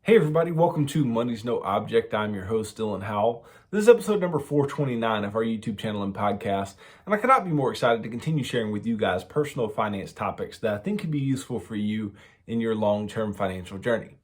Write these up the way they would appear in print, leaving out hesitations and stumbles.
Hey everybody, welcome to Money's No Object. I'm your host, Dylan Howell. This is episode number 429 of our YouTube channel and podcast, and I could not be more excited to continue sharing with you guys personal finance topics that I think could be useful for you in your long-term financial journey.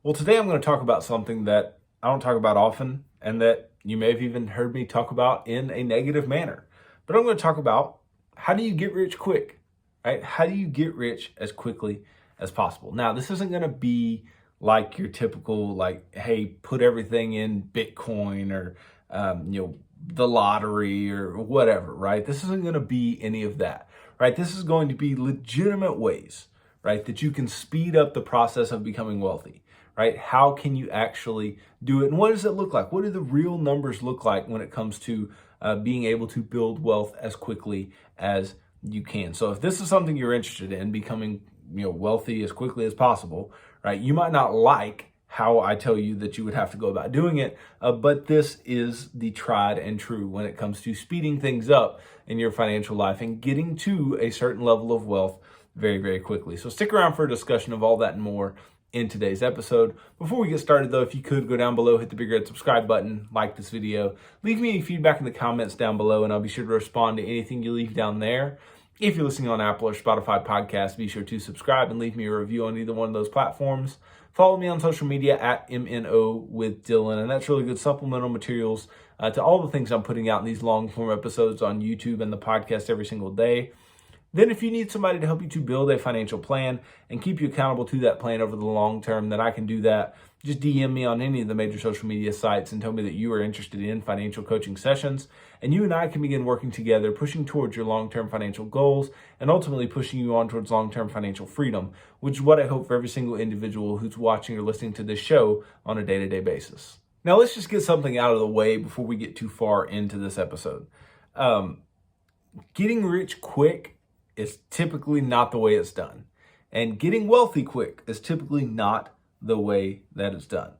Well, today I'm going to talk about something that I don't talk about often, and that you may have even heard me talk about in a negative manner. But I'm going to talk about how do you get rich quick, right? How do you get rich as quickly as possible? Now, this isn't going to be like your typical, hey, put everything in Bitcoin or, the lottery or whatever, right? This isn't going to be any of that, right? This is going to be legitimate ways, right, that you can speed up the process of becoming wealthy, right? How can you actually do it? And what does it look like? What do the real numbers look like when it comes to being able to build wealth as quickly as you can? So if this is something you're interested in, becoming wealthy as quickly as possible, right? You might not like how I tell you that you would have to go about doing it, but this is the tried and true when it comes to speeding things up in your financial life and getting to a certain level of wealth very, very quickly. So stick around for a discussion of all that and more in today's episode. Before we get started though, if you could go down below, hit the big red subscribe button, like this video, leave me any feedback in the comments down below, and I'll be sure to respond to anything you leave down there. If you're listening on Apple or Spotify podcasts, be sure to subscribe and leave me a review on either one of those platforms. Follow me on social media at MNO with Dylan, and that's really good supplemental materials to all the things I'm putting out in these long form episodes on YouTube and the podcast every single day. Then if you need somebody to help you to build a financial plan and keep you accountable to that plan over the long term, then I can do that. Just DM me on any of the major social media sites and tell me that you are interested in financial coaching sessions. And you and I can begin working together, pushing towards your long-term financial goals and ultimately pushing you on towards long-term financial freedom, which is what I hope for every single individual who's watching or listening to this show on a day-to-day basis. Now, let's just get something out of the way before we get too far into this episode. Getting rich quick is typically not the way it's done. And getting wealthy quick is typically not the way that it's done,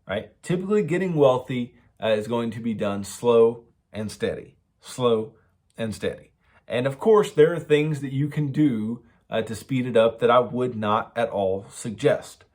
right? Typically getting wealthy is going to be done slow and steady. And of course, there are things that you can do to speed it up that I would not at all suggest,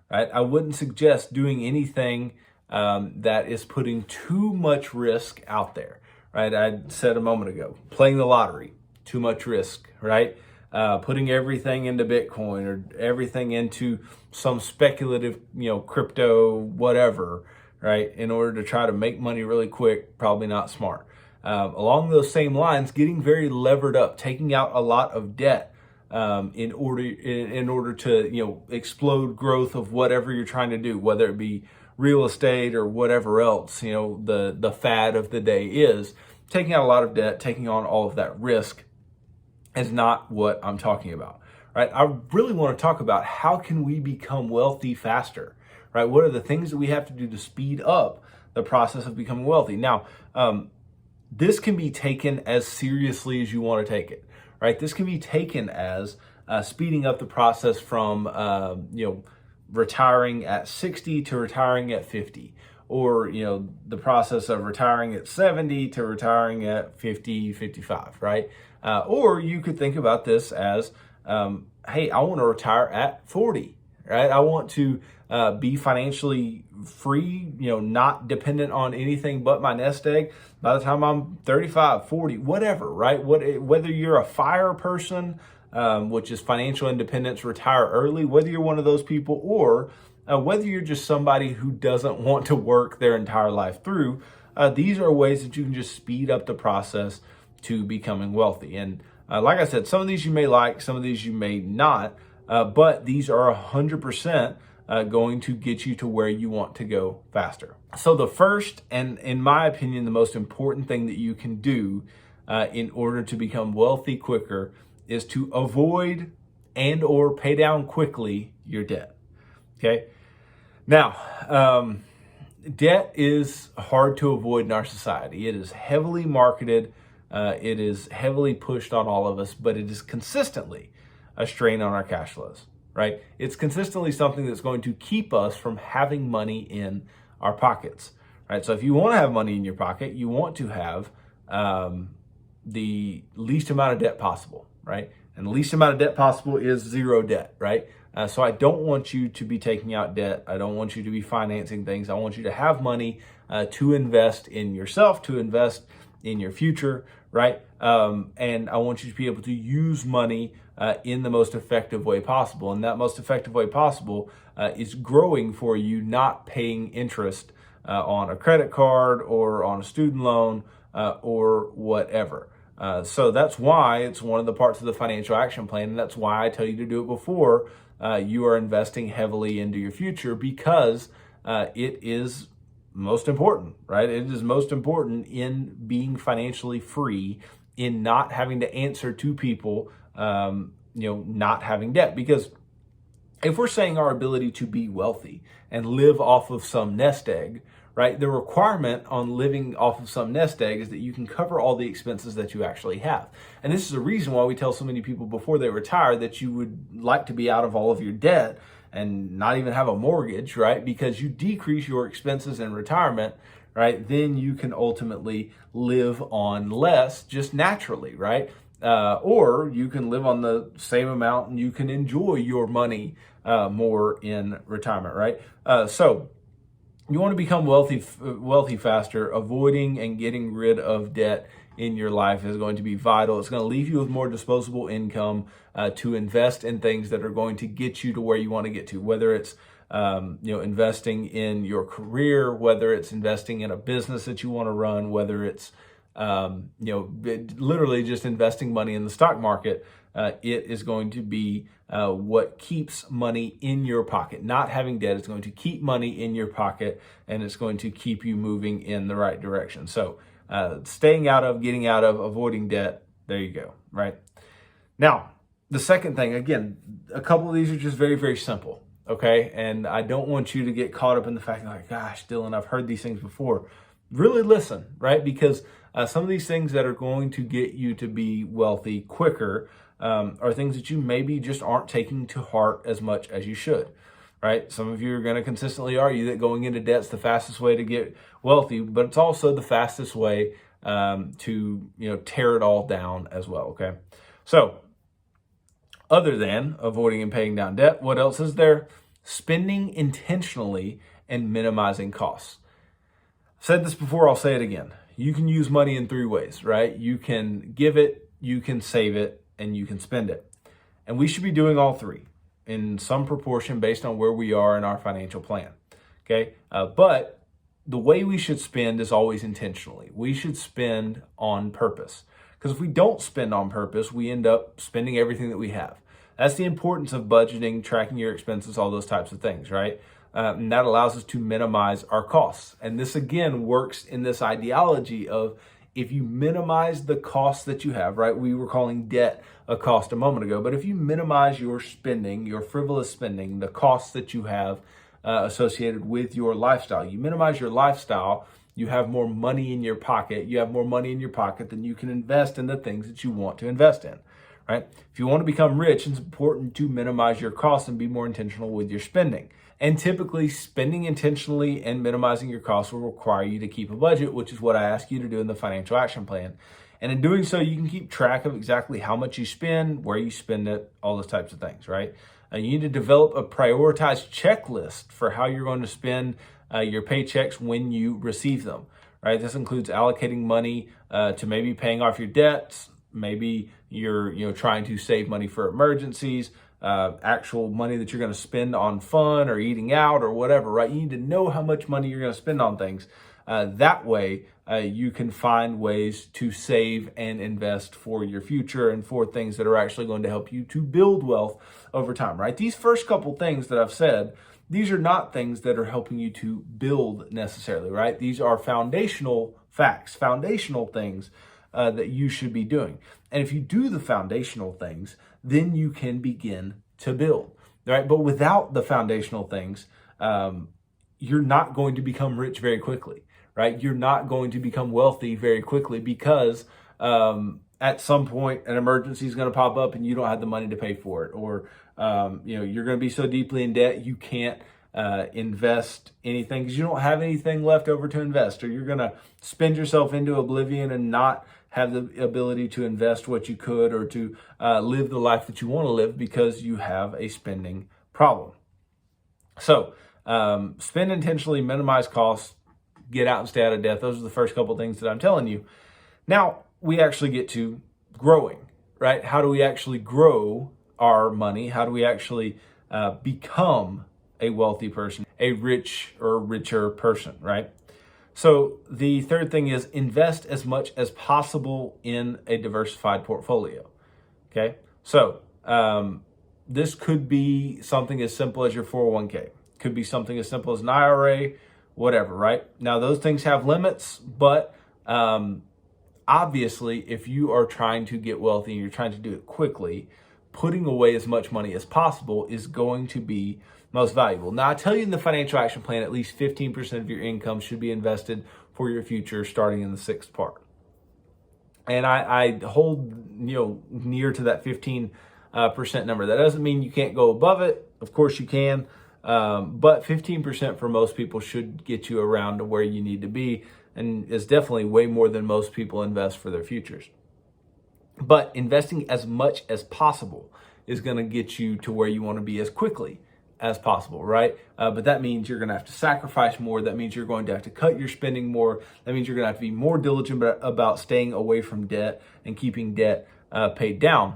right? I wouldn't suggest doing anything that is putting too much risk out there, right? I said a moment ago, playing the lottery, too much risk, right? Putting everything into Bitcoin or everything into some speculative, crypto, whatever, right? In order to try to make money really quick, probably not smart. Along those same lines, getting very levered up, taking out a lot of debt in order to, explode growth of whatever you're trying to do, whether it be real estate or whatever else, the fad of the day is. Taking out a lot of debt, taking on all of that risk is not what I'm talking about, right? I really want to talk about how can we become wealthy faster, right? What are the things that we have to do to speed up the process of becoming wealthy? Now, this can be taken as seriously as you want to take it, right? This can be taken as speeding up the process from, retiring at 60 to retiring at 50. Or, the process of retiring at 70 to retiring at 50, 55, right? Or you could think about this as, hey, I want to retire at 40, right? I want to be financially free, not dependent on anything but my nest egg by the time I'm 35, 40, whatever, right? Whether you're a FIRE person, which is financial independence, retire early, whether you're one of those people, or whether you're just somebody who doesn't want to work their entire life through, these are ways that you can just speed up the process to becoming wealthy. And like I said, some of these you may like, some of these you may not, but these are 100% going to get you to where you want to go faster. So the first, and in my opinion, the most important thing that you can do in order to become wealthy quicker is to avoid and or pay down quickly your debt. Okay. Now, debt is hard to avoid in our society. It is heavily marketed. It is heavily pushed on all of us, but it is consistently a strain on our cash flows, right? It's consistently something that's going to keep us from having money in our pockets, right? So if you want to have money in your pocket, you want to have the least amount of debt possible, right? And the least amount of debt possible is zero debt, right? So I don't want you to be taking out debt. I don't want you to be financing things. I want you to have money to invest in yourself, to invest in your future, right? And I want you to be able to use money in the most effective way possible. And that most effective way possible is growing for you, not paying interest on a credit card or on a student loan or whatever. So that's why it's one of the parts of the financial action plan. And that's why I tell you to do it before you are investing heavily into your future, because it is most important, right? It is most important in being financially free, in not having to answer to people, not having debt. Because if we're saying our ability to be wealthy and live off of some nest egg, right, the requirement on living off of some nest egg is that you can cover all the expenses that you actually have. And this is a reason why we tell so many people before they retire that you would like to be out of all of your debt and not even have a mortgage, right? Because you decrease your expenses in retirement, right? Then you can ultimately live on less just naturally, right? Or you can live on the same amount and you can enjoy your money more in retirement, right? So you want to become wealthy faster. Avoiding and getting rid of debt in your life is going to be vital. It's going to leave you with more disposable income to invest in things that are going to get you to where you want to get to, whether it's investing in your career, whether it's investing in a business that you want to run, whether it's literally just investing money in the stock market. It is going to be what keeps money in your pocket. Not having debt is going to keep money in your pocket, and it's going to keep you moving in the right direction. So staying out of, getting out of, avoiding debt, there you go, right? Now, the second thing, again, a couple of these are just very, very simple, okay? And I don't want you to get caught up in the fact like, gosh, Dylan, I've heard these things before. Really listen, right? Because some of these things that are going to get you to be wealthy quicker are things that you maybe just aren't taking to heart as much as you should, right? Some of you are going to consistently argue that going into debt's the fastest way to get wealthy, but it's also the fastest way to tear it all down as well, okay? So other than avoiding and paying down debt, what else is there? Spending intentionally and minimizing costs. I've said this before, I'll say it again. You can use money in three ways, right? You can give it, you can save it, and you can spend it. And we should be doing all three in some proportion based on where we are in our financial plan, okay? But the way we should spend is always intentionally. We should spend on purpose. Because if we don't spend on purpose, we end up spending everything that we have. That's the importance of budgeting, tracking your expenses, all those types of things, right? And that allows us to minimize our costs. And this, again, works in this ideology of if you minimize the costs that you have, right? We were calling debt a cost a moment ago, but if you minimize your spending, your frivolous spending, the costs that you have associated with your lifestyle, you minimize your lifestyle, you have more money in your pocket. You have more money in your pocket than you can invest in the things that you want to invest in, right? If you want to become rich, it's important to minimize your costs and be more intentional with your spending. And typically, spending intentionally and minimizing your costs will require you to keep a budget, which is what I ask you to do in the financial action plan. And in doing so, you can keep track of exactly how much you spend, where you spend it, all those types of things, right? You need to develop a prioritized checklist for how you're going to spend your paychecks when you receive them, right? This includes allocating money to maybe paying off your debts. Maybe you're trying to save money for emergencies, actual money that you're going to spend on fun or eating out or whatever, right? You need to know how much money you're going to spend on things. That way, you can find ways to save and invest for your future and for things that are actually going to help you to build wealth over time, right? These first couple things that I've said, these are not things that are helping you to build necessarily, right? These are foundational facts, foundational things that you should be doing. And if you do the foundational things, then you can begin to build, right? But without the foundational things, you're not going to become rich very quickly, right? You're not going to become wealthy very quickly because at some point an emergency is going to pop up and you don't have the money to pay for it, or you're going to be so deeply in debt you can't invest anything because you don't have anything left over to invest, or you're going to spend yourself into oblivion and not have the ability to invest what you could or to live the life that you want to live because you have a spending problem. So spend intentionally, minimize costs, get out and stay out of debt. Those are the first couple things that I'm telling you. Now we actually get to growing, right? How do we actually grow our money? How do we actually become a wealthy person, a rich or richer person, right? So the third thing is invest as much as possible in a diversified portfolio. Okay. So this could be something as simple as your 401k. Could be something as simple as an IRA, whatever, right? Now those things have limits, but obviously if you are trying to get wealthy and you're trying to do it quickly, putting away as much money as possible is going to be most valuable. Now, I tell you in the financial action plan, at least 15% of your income should be invested for your future, starting in the sixth part. And I hold near to that 15% number. That doesn't mean you can't go above it. Of course you can, but 15% for most people should get you around to where you need to be, and is definitely way more than most people invest for their futures. But investing as much as possible is going to get you to where you want to be as quickly as possible, right? But that means you're going to have to sacrifice more. That means you're going to have to cut your spending more. That means you're going to have to be more diligent about staying away from debt and keeping debt paid down.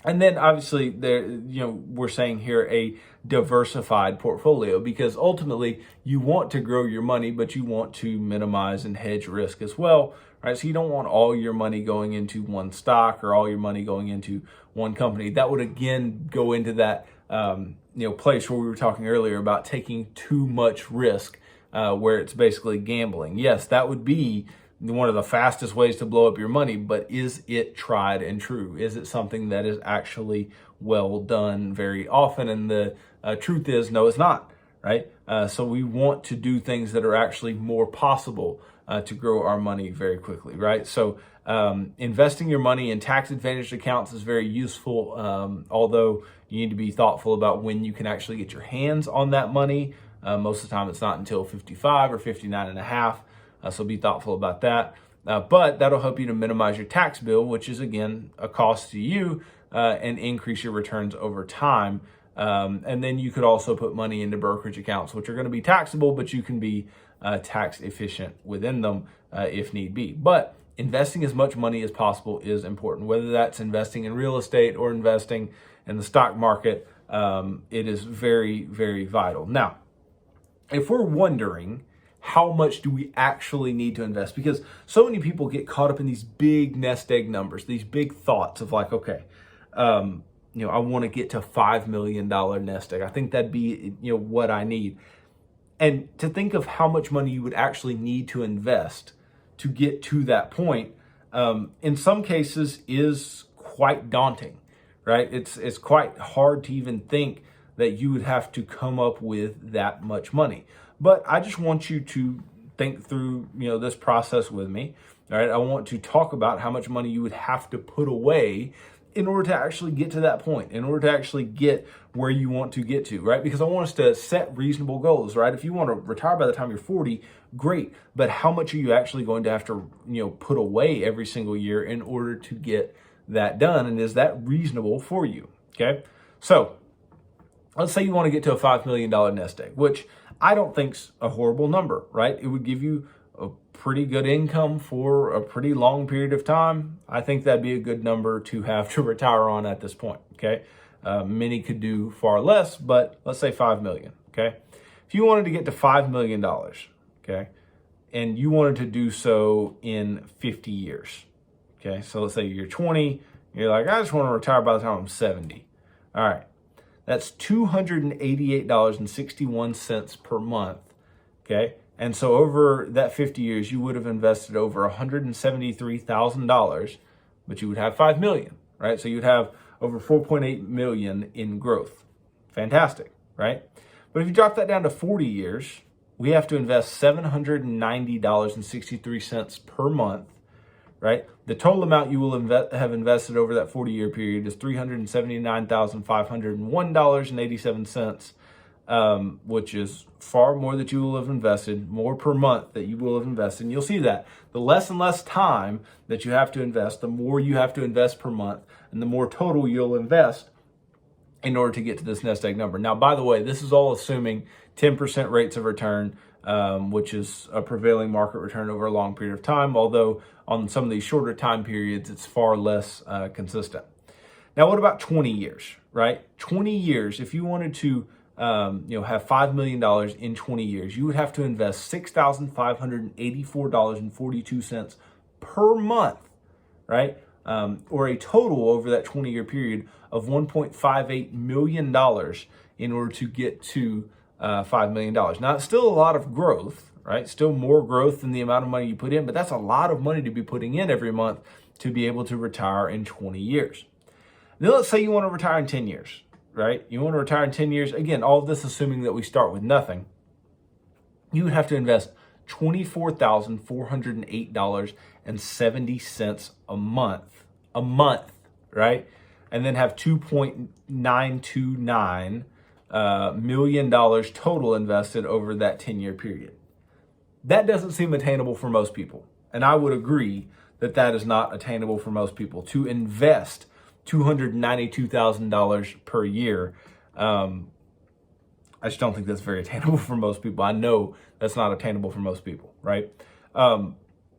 And then obviously we're saying here a diversified portfolio, because ultimately you want to grow your money, but you want to minimize and hedge risk as well, right? So you don't want all your money going into one stock or all your money going into one company. That would again go into that place where we were talking earlier about taking too much risk, where it's basically gambling. Yes, that would be one of the fastest ways to blow up your money, but is it tried and true? Is it something that is actually well done very often? And the truth is, no, it's not, right? So we want to do things that are actually more possible to grow our money very quickly, right? So investing your money in tax advantaged accounts is very useful, although you need to be thoughtful about when you can actually get your hands on that money. Most of the time it's not until 55 or 59 and a half. So be thoughtful about that. But that'll help you to minimize your tax bill, which is again a cost to you, and increase your returns over time. And then you could also put money into brokerage accounts, which are going to be taxable, but you can be tax efficient within them if need be. But investing as much money as possible is important, whether that's investing in real estate or investing in the stock market. It is very, very vital. Now, if we're wondering, how much do we actually need to invest? Because so many people get caught up in these big nest egg numbers, these big thoughts of like, okay, I want to get to $5 million nest egg. I think that'd be, what I need. And to think of how much money you would actually need to invest to get to that point, in some cases is quite daunting, right? It's quite hard to even think that you would have to come up with that much money. But I just want you to think through, this process with me. All right. I want to talk about how much money you would have to put away in order to actually get to that point, in order to actually get where you want to get to, right? Because I want us to set reasonable goals, right? If you want to retire by the time you're 40, great. But how much are you actually going to have to, put away every single year in order to get that done? And is that reasonable for you? Okay. So let's say you want to get to a $5 million nest egg, which I don't think's a horrible number, right? It would give you a pretty good income for a pretty long period of time. I think that'd be a good number to have to retire on at this point, okay? Many could do far less, but let's say 5 million, okay? If you wanted to get to $5 million, okay, and you wanted to do so in 50 years, okay? So let's say you're 20, you're like, I just want to retire by the time I'm 70. All right. That's $288.61 per month, okay? And so over that 50 years, you would have invested over $173,000, but you would have 5 million, right? So you'd have over 4.8 million in growth. Fantastic, right? But if you drop that down to 40 years, we have to invest $790.63 per month, right? The total amount you will have invested over that 40-year period is $379,501.87. which is far more that you will have invested, more per month that you will have invested. And you'll see that the less and less time that you have to invest, the more you have to invest per month, and the more total you'll invest in order to get to this nest egg number. Now, by the way, this is all assuming 10% rates of return, which is a prevailing market return over a long period of time, although on some of these shorter time periods, it's far less consistent. Now, what about 20 years, right? 20 years, if you wanted to have $5 million in 20 years, you would have to invest $6,584.42 per month, right? Or a total over that 20-year period of $1.58 million in order to get to $5 million. Now, it's still a lot of growth, right? Still more growth than the amount of money you put in, but that's a lot of money to be putting in every month to be able to retire in 20 years. Then let's say you want to retire in 10 years, right? You want to retire in 10 years. Again, all of this assuming that we start with nothing. You would have to invest $24,408.70 a month, right? And then have $2.929 million total invested over that 10-year period. That doesn't seem attainable for most people. And I would agree that that is not attainable for most people. To invest $292,000 per year, I just don't think that's very attainable for most people. I know that's not attainable for most people, right?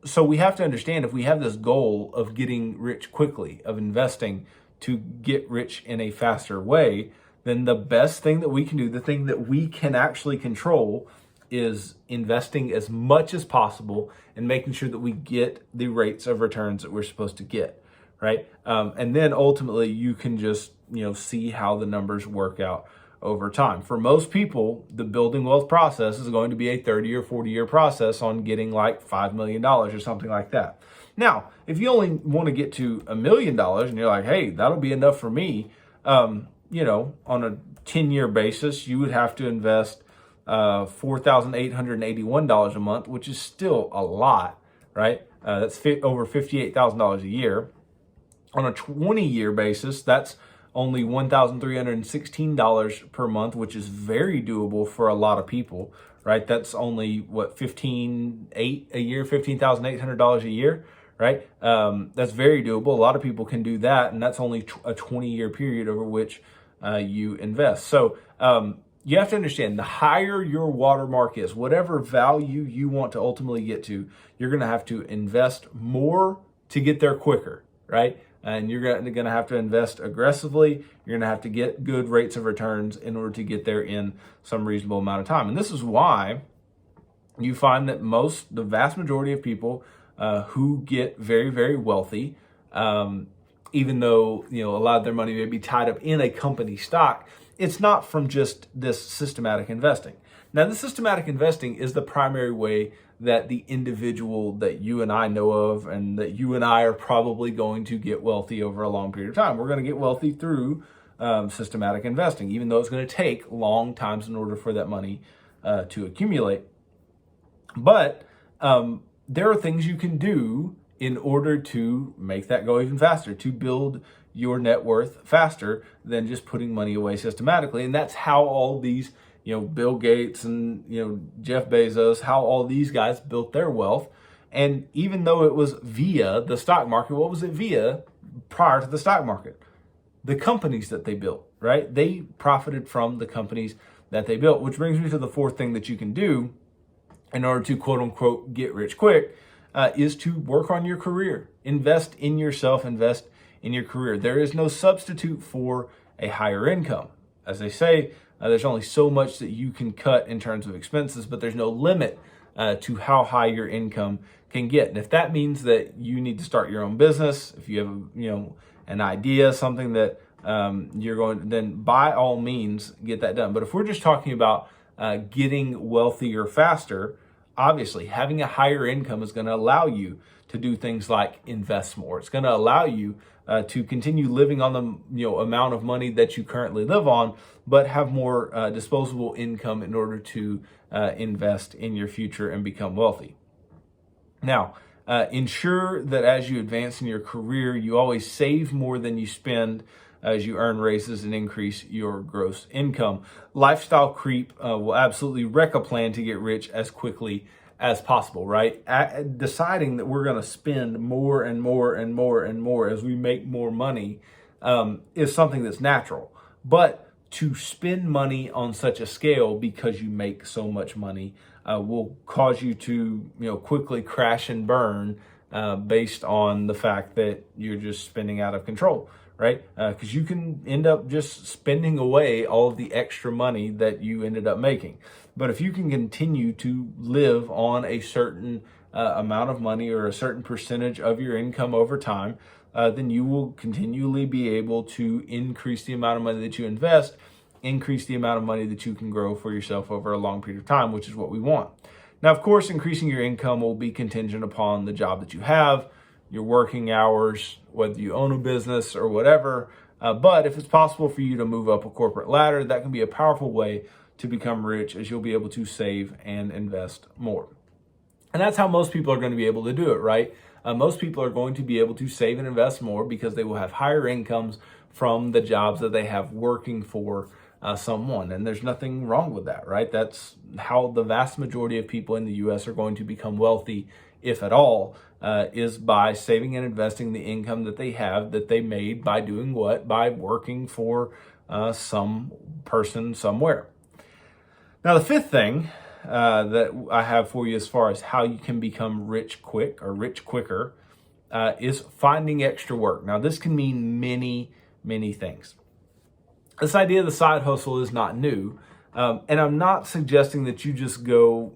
So we have to understand, if we have this goal of getting rich quickly, of investing to get rich in a faster way, then the best thing that we can do, the thing that we can actually control, is investing as much as possible and making sure that we get the rates of returns that we're supposed to get, right? And then ultimately you can just, see how the numbers work out over time. For most people, the building wealth process is going to be a 30 or 40 year process on getting like $5 million or something like that. Now, if you only want to get to $1 million and you're like, hey, that'll be enough for me, on a 10-year basis, you would have to invest $4,881 a month, which is still a lot, right? That's over $58,000 a year. On a 20-year basis, that's only $1,316 per month, which is very doable for a lot of people, right? That's only $15,800 a year, right? That's very doable. A lot of people can do that, and that's only a 20-year period over which you invest. So you have to understand, the higher your watermark is, whatever value you want to ultimately get to, you're going to have to invest more to get there quicker, right? And you're going to have to invest aggressively. You're going to have to get good rates of returns in order to get there in some reasonable amount of time. And this is why you find that the vast majority of people who get very, very wealthy, even though a lot of their money may be tied up in a company stock, it's not from just this systematic investing. Now, the systematic investing is the primary way that the individual that you and I know of, and that you and I are probably going to get wealthy over a long period of time. We're going to get wealthy through systematic investing, even though it's going to take long times in order for that money to accumulate. But there are things you can do in order to make that go even faster, to build your net worth faster than just putting money away systematically. And that's how all these, Bill Gates and, Jeff Bezos, how all these guys built their wealth. And even though it was via the stock market, what was it via prior to the stock market? The companies that they built, right? They profited from the companies that they built, which brings me to the fourth thing that you can do in order to quote unquote get rich quick, is to work on your career. Invest in yourself, invest in your career. There is no substitute for a higher income. As they say, there's only so much that you can cut in terms of expenses, but there's no limit to how high your income can get. And if that means that you need to start your own business, if you have, an idea, something that you're going, then by all means get that done. But if we're just talking about getting wealthier faster, obviously having a higher income is going to allow you to do things like invest more. It's going to allow you to continue living on the amount of money that you currently live on, but have more disposable income in order to invest in your future and become wealthy. Now, ensure that as you advance in your career, you always save more than you spend. as you earn raises and increase your gross income. Lifestyle creep will absolutely wreck a plan to get rich as quickly as possible, right? Deciding that we're going to spend more and more and more and more as we make more money is something that's natural. But to spend money on such a scale because you make so much money will cause you to, quickly crash and burn based on the fact that you're just spending out of control, right? Because you can end up just spending away all of the extra money that you ended up making. But if you can continue to live on a certain amount of money or a certain percentage of your income over time, then you will continually be able to increase the amount of money that you invest, increase the amount of money that you can grow for yourself over a long period of time, which is what we want. Now, of course, increasing your income will be contingent upon the job that you have, your working hours, whether you own a business or whatever. But if it's possible for you to move up a corporate ladder, that can be a powerful way to become rich, as you'll be able to save and invest more. And that's how most people are going to be able to do it, right? Most people are going to be able to save and invest more because they will have higher incomes from the jobs that they have working for someone. And there's nothing wrong with that, right? That's how the vast majority of people in the U.S. are going to become wealthy, if at all, is by saving and investing the income that they have, that they made by doing what? By working for some person somewhere. Now, the fifth thing that I have for you as far as how you can become rich quick or rich quicker is finding extra work. Now, this can mean many, many things. This idea of the side hustle is not new. And I'm not suggesting that you just go,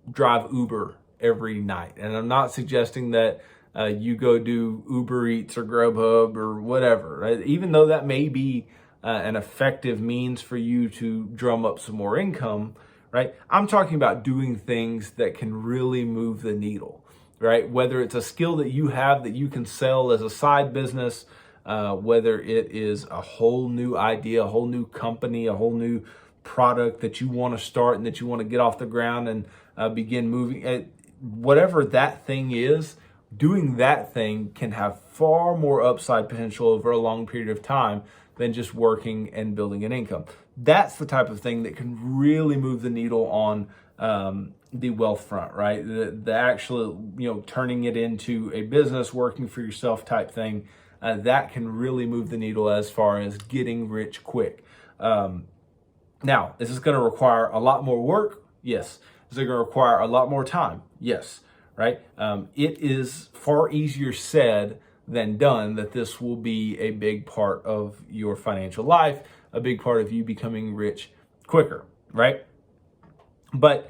drive Uber every night. And I'm not suggesting that you go do Uber Eats or Grubhub or whatever, right? Even though that may be an effective means for you to drum up some more income, right? I'm talking about doing things that can really move the needle, right? Whether it's a skill that you have that you can sell as a side business, whether it is a whole new idea, a whole new company, a whole new product that you want to start and that you want to get off the ground and begin moving, whatever that thing is, doing that thing can have far more upside potential over a long period of time than just working and building an income. That's the type of thing that can really move the needle on the wealth front, right? The actual, turning it into a business, working for yourself type thing, that can really move the needle as far as getting rich quick. Now, is this going to require a lot more work? Yes. Is it going to require a lot more time? Yes. Right? It is far easier said than done that this will be a big part of your financial life, a big part of you becoming rich quicker, right? But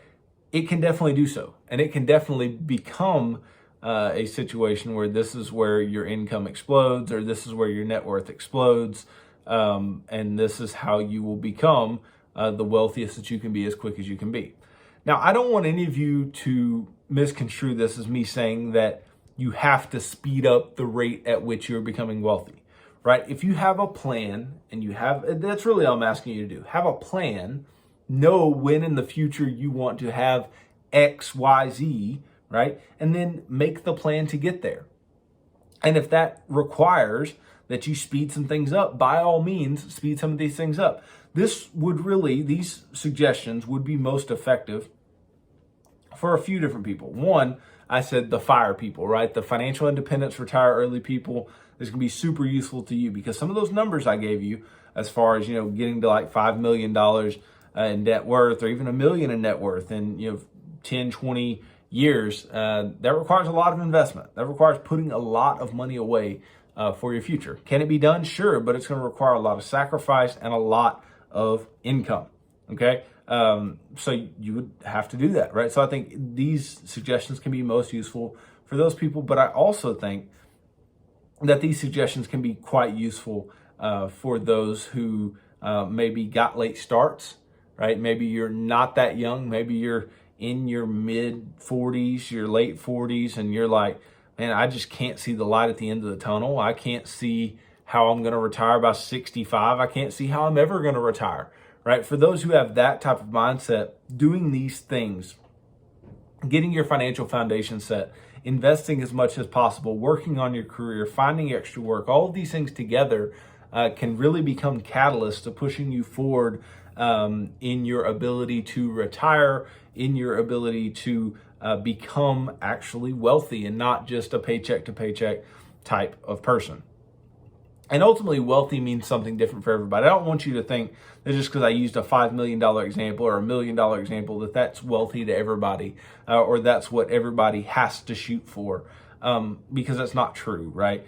it can definitely do so. And it can definitely become a situation where this is where your income explodes, or this is where your net worth explodes. And this is how you will become the wealthiest that you can be as quick as you can be. Now, I don't want any of you to misconstrue this as me saying that you have to speed up the rate at which you're becoming wealthy, right? If you have a plan and that's really all I'm asking you to do. Have a plan, know when in the future you want to have X, Y, Z, right? And then make the plan to get there. And if that requires that you speed some things up, by all means, speed some of these things up. These suggestions would be most effective for a few different people. One, I said the FIRE people, right? The financial independence, retire early people. This can be super useful to you because some of those numbers I gave you, as far as, getting to like $5 million in net worth, or even $1 million in net worth in, 10, 20 years, that requires a lot of investment. That requires putting a lot of money away for your future. Can it be done? Sure, but it's going to require a lot of sacrifice and a lot of income. Okay. So you would have to do that, right? So I think these suggestions can be most useful for those people, but I also think that these suggestions can be quite useful for those who maybe got late starts, right? Maybe you're not that young. Maybe you're in your mid 40s, your late 40s, and you're like, man, I just can't see the light at the end of the tunnel. I can't see how I'm going to retire by 65. I can't see how I'm ever going to retire. Right? For those who have that type of mindset, doing these things, getting your financial foundation set, investing as much as possible, working on your career, finding extra work, all of these things together can really become catalysts to pushing you forward in your ability to retire, in your ability to become actually wealthy and not just a paycheck to paycheck type of person. And ultimately, wealthy means something different for everybody. I don't want you to think that just because I used a $5 million example or a $1 million example, that that's wealthy to everybody, or that's what everybody has to shoot for, because that's not true, right?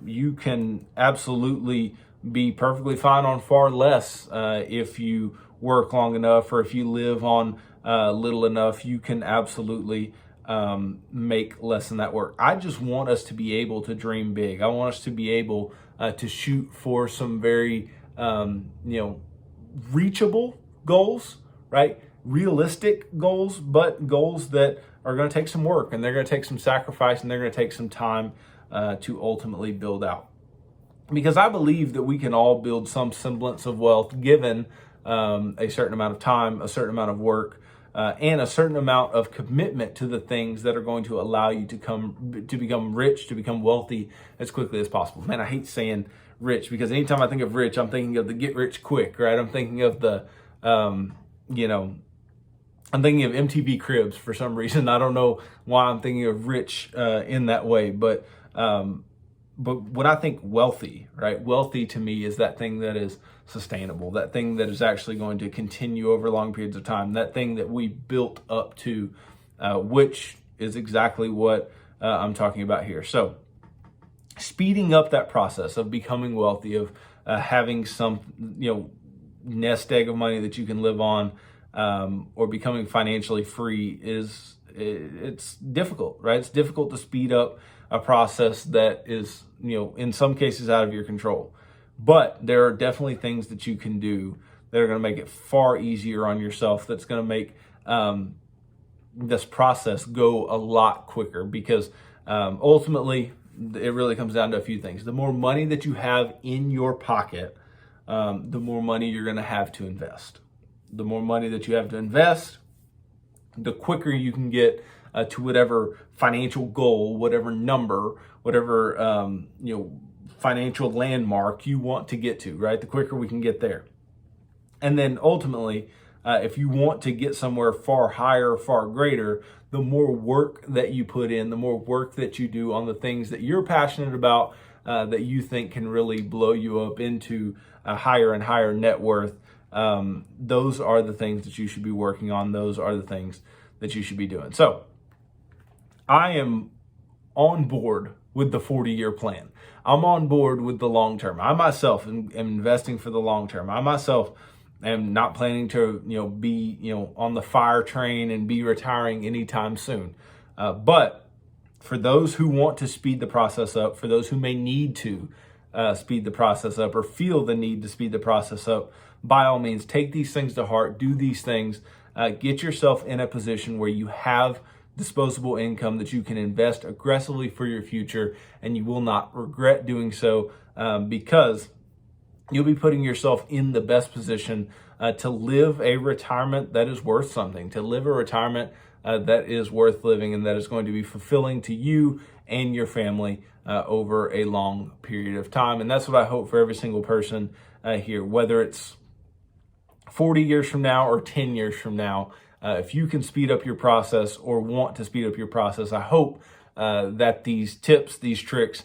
You can absolutely be perfectly fine on far less if you work long enough, or if you live on little enough. You can absolutely make less than that work. I just want us to be able to dream big. I want us to be able to shoot for some very, reachable goals, right? Realistic goals, but goals that are going to take some work, and they're going to take some sacrifice, and they're going to take some time to ultimately build out. Because I believe that we can all build some semblance of wealth given a certain amount of time, a certain amount of work, and a certain amount of commitment to the things that are going to allow you to become rich, to become wealthy as quickly as possible. Man, I hate saying rich, because anytime I think of rich, I'm thinking of the get rich quick, right? I'm thinking of I'm thinking of MTV Cribs for some reason. I don't know why I'm thinking of rich in that way, but when I think wealthy, right? Wealthy to me is that thing that is sustainable, that thing that is actually going to continue over long periods of time, that thing that we built up to, which is exactly what I'm talking about here. So speeding up that process of becoming wealthy, of having some, nest egg of money that you can live on, or becoming financially free it's difficult, right? It's difficult to speed up a process that is, in some cases out of your control. But there are definitely things that you can do that are going to make it far easier on yourself. That's going to make this process go a lot quicker, because ultimately it really comes down to a few things. The more money that you have in your pocket, the more money you're going to have to invest. The more money that you have to invest, the quicker you can get to whatever financial goal, whatever number, whatever financial landmark you want to get to, right? The quicker we can get there. And then ultimately, if you want to get somewhere far higher, far greater, the more work that you put in, the more work that you do on the things that you're passionate about, that you think can really blow you up into a higher and higher net worth, those are the things that you should be working on. Those are the things that you should be doing. So I am on board with the 40-year plan. I'm on board with the long term. I myself am investing for the long term. I myself am not planning to, be, on the fire train and be retiring anytime soon. But for those who want to speed the process up, for those who may need to speed the process up, or feel the need to speed the process up, by all means, take these things to heart, do these things, get yourself in a position where you have disposable income that you can invest aggressively for your future, and you will not regret doing so, because you'll be putting yourself in the best position to live a retirement that is worth something, to live a retirement that is worth living, and that is going to be fulfilling to you and your family over a long period of time. And that's what I hope for every single person here, whether it's 40 years from now or 10 years from now. If you can speed up your process or want to speed up your process, I hope that these tips, these tricks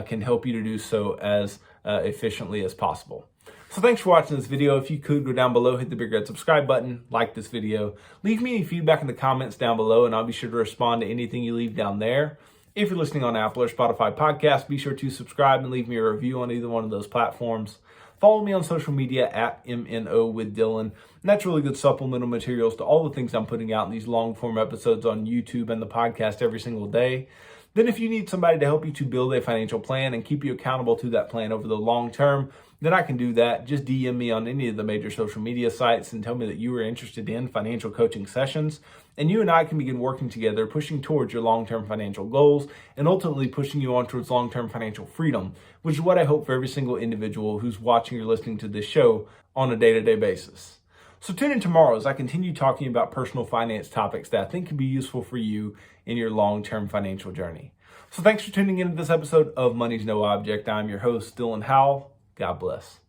can help you to do so as efficiently as possible. So thanks for watching this video. If you could go down below, hit the big red subscribe button, like this video, leave me any feedback in the comments down below, and I'll be sure to respond to anything you leave down there. If you're listening on Apple or Spotify podcasts, be sure to subscribe and leave me a review on either one of those platforms. Follow me on social media at MNO with Dylan. And that's really good supplemental materials to all the things I'm putting out in these long form episodes on YouTube and the podcast every single day. Then if you need somebody to help you to build a financial plan and keep you accountable to that plan over the long term, then I can do that. Just DM me on any of the major social media sites and tell me that you are interested in financial coaching sessions. And you and I can begin working together, pushing towards your long-term financial goals and ultimately pushing you on towards long-term financial freedom, which is what I hope for every single individual who's watching or listening to this show on a day-to-day basis. So tune in tomorrow as I continue talking about personal finance topics that I think can be useful for you in your long-term financial journey. So thanks for tuning into this episode of Money's No Object. I'm your host, Dylan Howell. God bless.